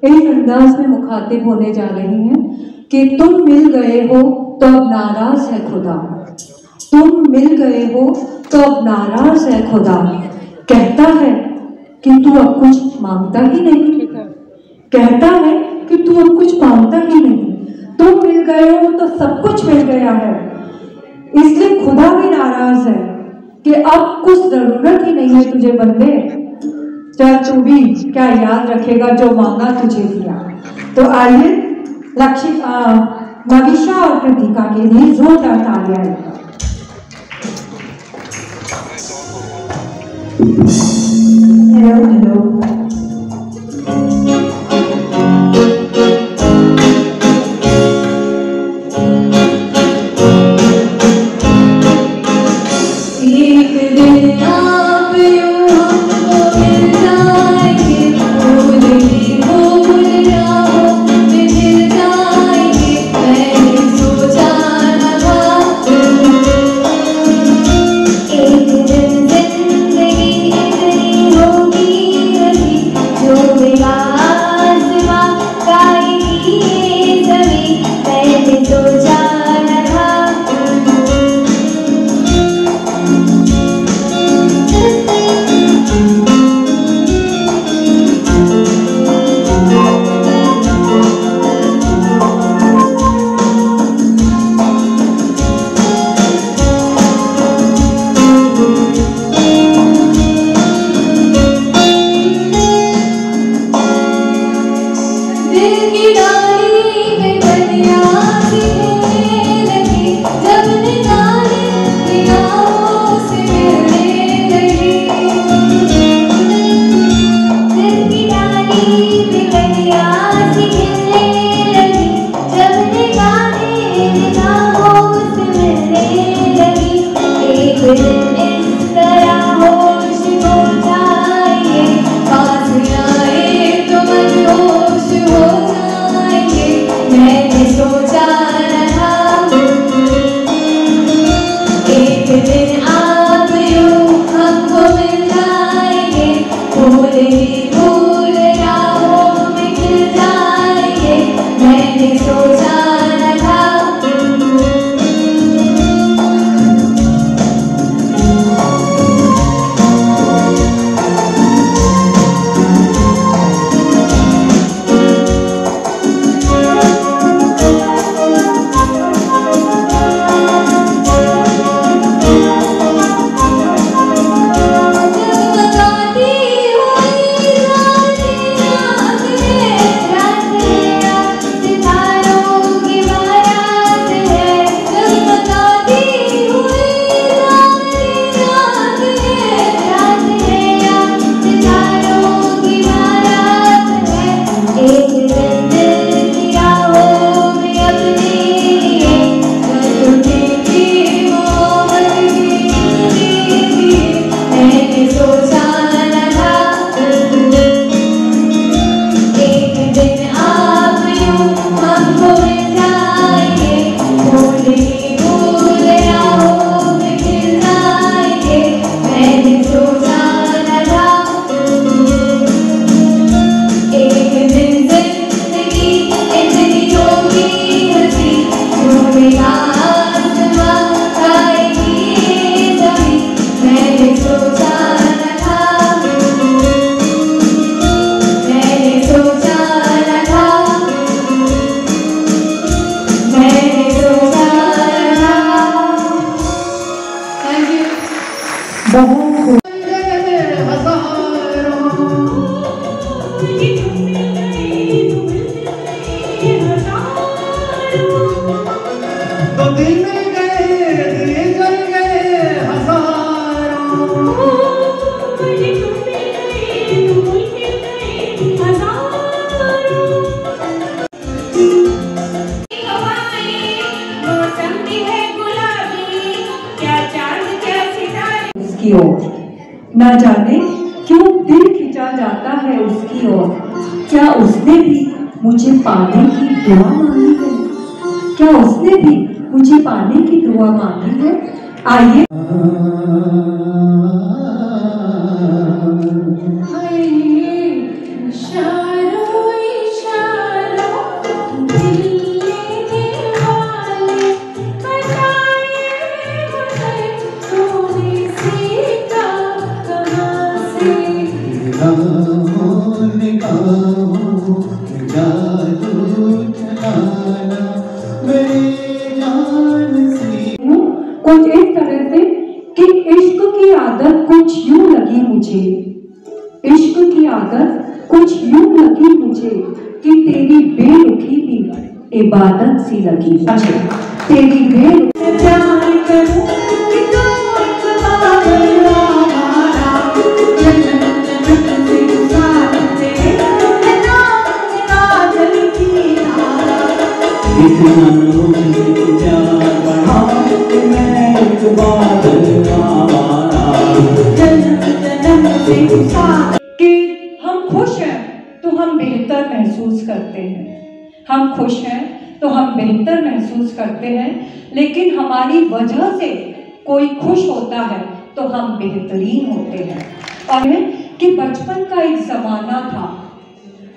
एक अंदाज में मुखातिब होने जा रही हैं कि तुम मिल गए हो तो अब नाराज है खुदा, तुम मिल गए हो तो अब नाराज है खुदा, कहता है कि तू अब कुछ मांगता ही नहीं, कहता है कि तू अब कुछ मांगता ही नहीं, तुम मिल गए हो तो सब कुछ मिल गया है, इसलिए खुदा भी नाराज है कि अब कुछ जरूरत ही नहीं है तुझे बंदे, चल तू भी क्या याद रखेगा जो मांगा तुझे दिया। तो आइए नविशा और कृतिका के लिए जोरदार तालियां। हेलो हेलो ना जाने क्यों दिल खिंचा जाता है उसकी ओर, क्या उसने भी मुझे पाने की दुआ मांगी है, क्या उसने भी मुझे पाने की दुआ मांगी है। आइए इशारों कुछ इस तरह से कि इश्क की आदत कुछ यूं लगी मुझे, इश्क की आदत कुछ यूं लगी मुझे कि तेरी बेरुखी भी इबादत सी लगी मुझे, तेरी बेरुखी प्यार करूं कि कि हम खुश हैं तो हम बेहतर महसूस करते हैं, हम खुश हैं तो हम बेहतर महसूस करते हैं, लेकिन हमारी वजह से कोई खुश होता है तो हम बेहतरीन होते हैं। और कि बचपन का एक ज़माना था,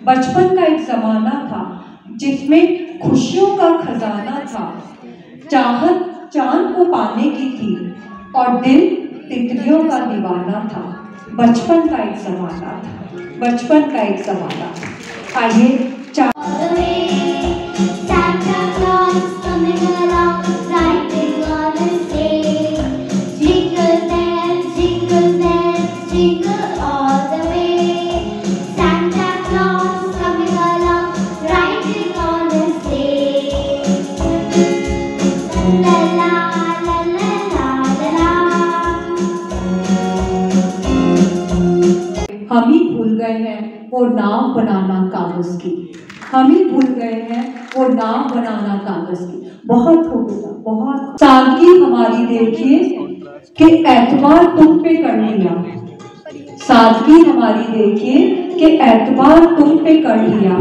बचपन का एक ज़माना था जिसमें खुशियों का खजाना था, चाहत चांद को पाने की थी और दिल तितलियों का दीवाना था। बचपन का एक ज़माना था, बचपन का एक ज़माना था। आइए हम ही भूल गए हैं वो नाव बनाना कागज की, हम ही भूल गए हैं वो नाव बनाना कागज की। बहुत हो गया, बहुत। सादगी हमारी देखिए कि एतबार तुम पे कर लिया, सादगी हमारी देखिए कि एतबार तुम पे कर लिया।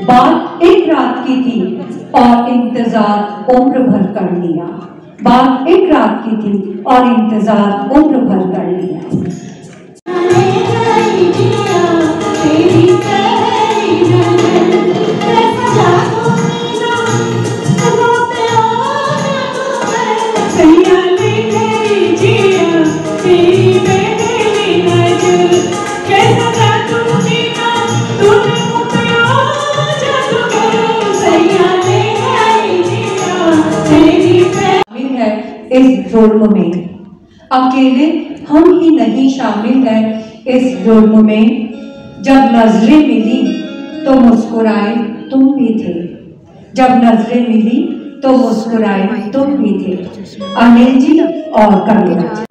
बात एक रात की थी और इंतजार उम्र भर कर लिया, बात एक रात की थी और इंतजार उम्र भर कर लिया। इस जुर्म में अकेले हम ही नहीं शामिल हैं, इस जुर्म में जब नजरें मिली तो मुस्कुराए तुम भी थे, जब नजरें मिली तो मुस्कुराए तुम भी थे। अनिल जी और कविता जी।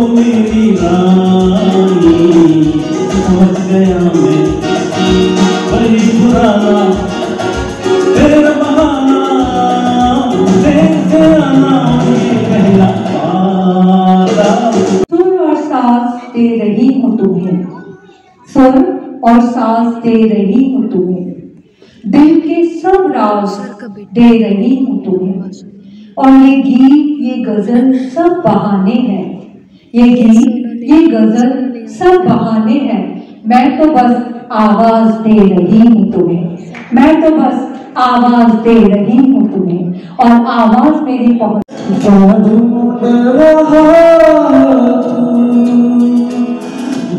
मेरी रानी समझ गया मैं वही पुराना तेरा बहाना, तेरा नाम ये पहला वादा। सुर और सांस दे रही हूँ तुम्हें, सुर और सांस दे रही हूँ तुम्हें, दिल के सब राज दे रही हूँ तुम्हें। और ये गीत ये गजल सब बहाने हैं, ये गीत ये गजल सब बहाने हैं। मैं तो बस आवाज दे रही हूँ तुम्हें, मैं तो बस आवाज दे रही हूँ तुम्हें, और आवाज मेरी पहुंच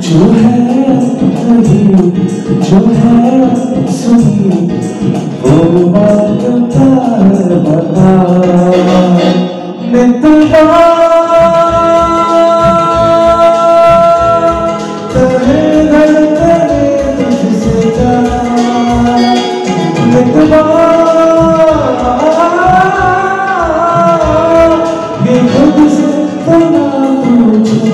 जो है जो है सुनी वो बात बता ये खुद से तो ना पूछो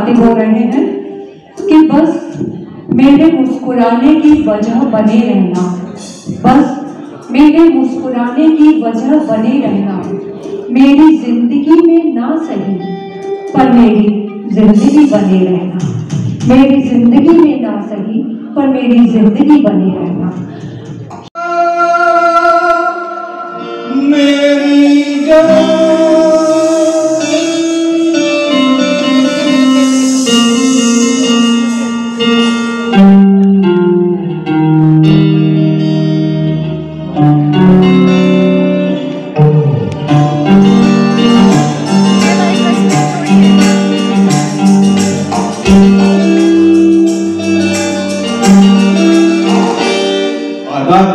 मुखातिब हो रहे हैं कि बस मेरे मुस्कुराने की वजह बने रहना, बस मेरे मुस्कुराने की वजह बने रहना, मेरी जिंदगी में ना सही पर मेरी जिंदगी बने रहना, मेरी जिंदगी में ना सही पर मेरी जिंदगी बने रहना। मेरी जान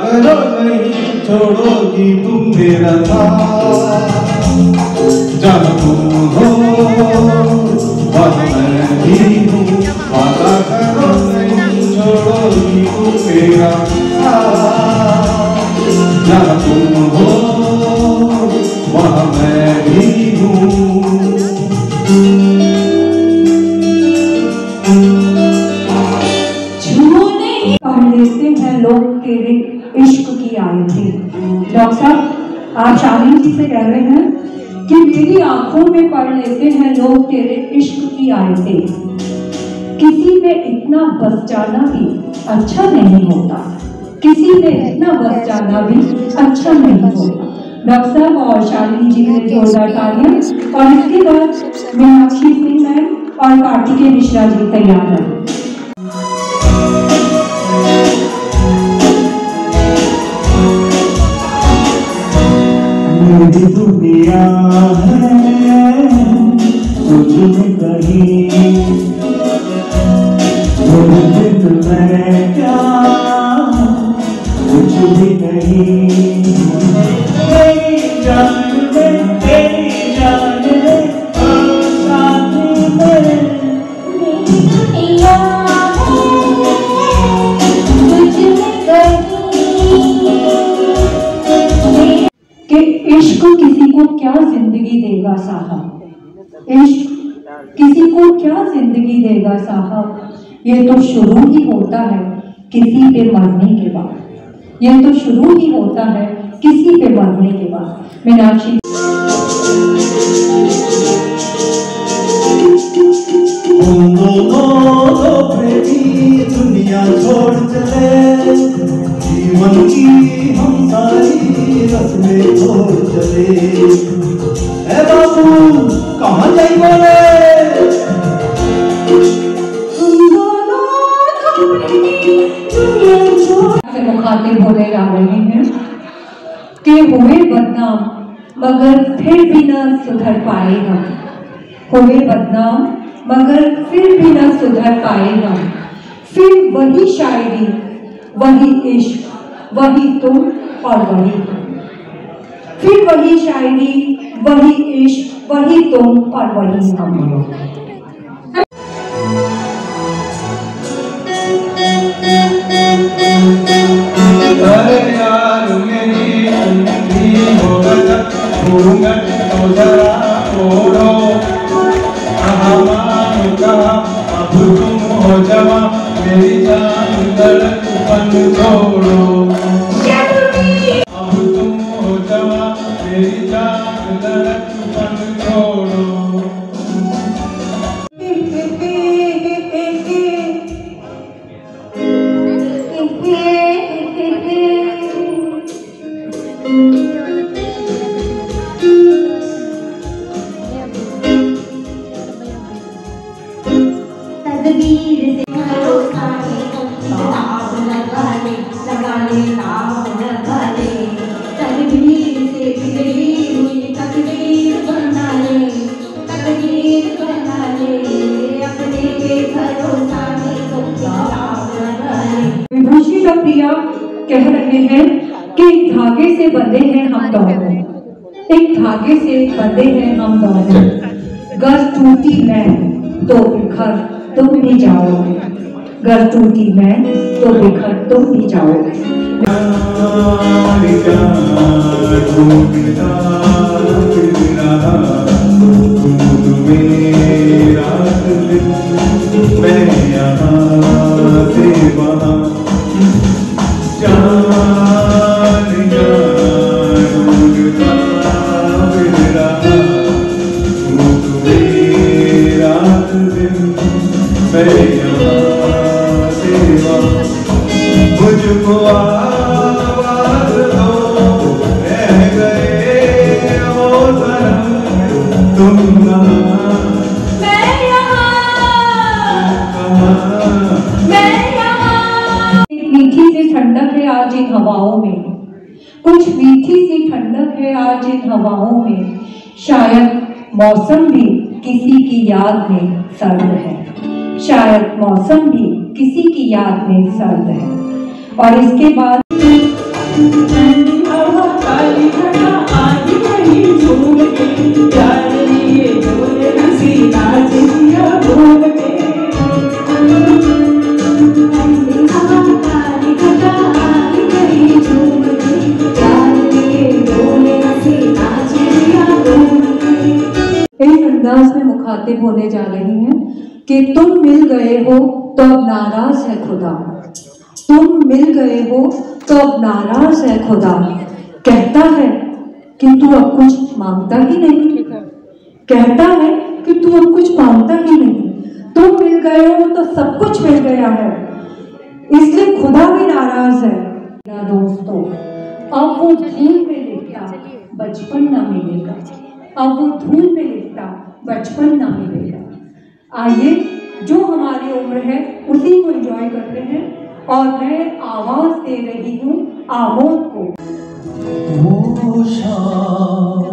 करो नहीं छोड़ोगी तुम मेरा साथ, जहाँ तुम हो वहाँ मैं भी हूँ। वादा करो नहीं छोड़ोगी तुम मेरा साथ, जहाँ तुम हो वहाँ मैं भी हूँ। पढ़ लेते हैं लोग तेरे इश्क की आयतें। डॉक्टर साहब, आप शालीन जी से कह रहे हैं कि मेरी आंखों में पढ़ लेते हैं लोग तेरे इश्क की आयतें। किसी में इतना बस जाना भी अच्छा नहीं होता, किसी में इतना बस जाना भी अच्छा नहीं होता। डॉक्टर साहब और शालीन जी ने जोरदार तालियां। और इसके बाद मीनाक्षी सिंह मैम और कार्तिकेय मिश्रा जी तैयार हैं। मेरी दुनिया है तुझ में कहीं, दिन में क्या कुछ भी नहीं। मेरी जान में तेरी जान है साथी मेरे, मेरी दुनिया है तुझ में कहीं। कि इश्क किसी को क्या जिंदगी देगा साहब, इश्क किसी को क्या जिंदगी देगा साहब। ये तो शुरू ही होता है किसी पे मरने के बाद, ये तो शुरू ही होता है किसी पे मरने के बाद। मीनाक्षी दुनिया छोड़ चले, जीवन की हम सारी रस्में छोड़ चले। ए बाबू कहाँ जाई बोले, से मुखातिब होने जा रहे हैं कि हुए बदनाम मगर फिर भी न सुधर पाए हम, हुए बदनाम मगर फिर भी न सुधर पाए हम। फिर वही शायरी वही इश्क वही तुम और वही हम, फिर वही शायरी वही इश्क वही तुम और वही हम। अरे यार मेरी जिंदगी हो गया घूंघट तो जरा ओढ़ो, हमारा कहा अब तुम हो जवा, मेरी जान धड़कन छोड़ो। अब तुम हो जवा, मेरी जान धड़कन छोड़ो। विभूषी प्रिया कह रहे हैं कि एक धागे से बंधे हैं हम दोनों, एक धागे से बंधे हैं हम दोनों। गर टूटी मैं तो बिखर तुम भी जाओगे, गर टूटी मैं तो बिखर तुम भी जाओगे। मेरा दिन मैं यहाँ से वहाँ जानिया ढूंढता फिर रहा हूँ तुम्हें रात दिन मैं यहाँ से वहाँ मुझको आवाज दो रह गए वो सनम तुम मीठी सी ठंडक है आज इन हवाओं में, कुछ मीठी सी ठंडक है आज इन हवाओं में, शायद मौसम भी किसी की याद में सर्द है, शायद मौसम भी किसी की याद में सर्द है। और इसके बाद अंदाज में मुखातिब होने जा रही हैं कि तुम मिल गए हो तो अब नाराज है खुदा, तुम मिल गए हो तो अब नाराज है खुदा, कहता है कि तू अब कुछ मांगता ही नहीं, कहता है कि तू अब कुछ मांगता ही नहीं, तुम मिल गए हो तो सब कुछ मिल गया है, इसलिए खुदा भी नाराज है। मेरा दोस्तों, अब वो धूल में लिखता बचपन ना मिलेगा, अब वो धूल में लिखता बचपन ना मिलेगा। आइए जो हमारी उम्र है उसी को एंजॉय करते हैं और मैं आवाज दे रही हूँ आमोद को। वो शाम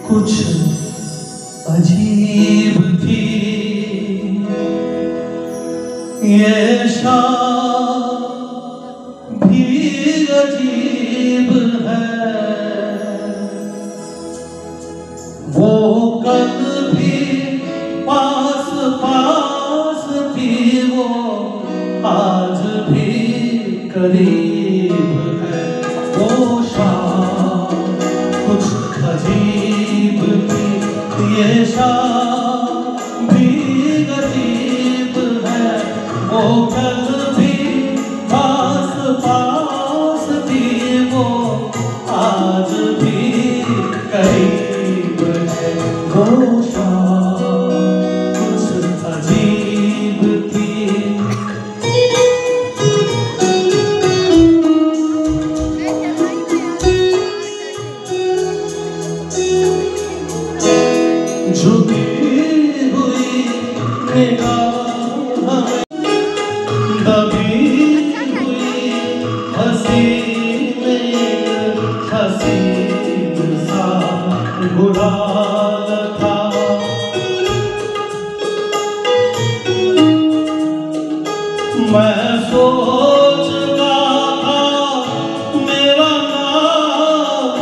कुछ अजीब थी, ये शाम भी अजीब है, वो कल भी पास पास थी, वो आज भी करीब है, वो शाम कुछ अजीब थी, ये शाम भी अजीब है, वो कल भी पास पास थी, वो आज भी करीब है, वो शाम कुछ अजीब थी। झुकी हुई निगाह दबी हुई हंसी में हसीन सा गुलाल था, मैं सोच रहा था मेरा नाम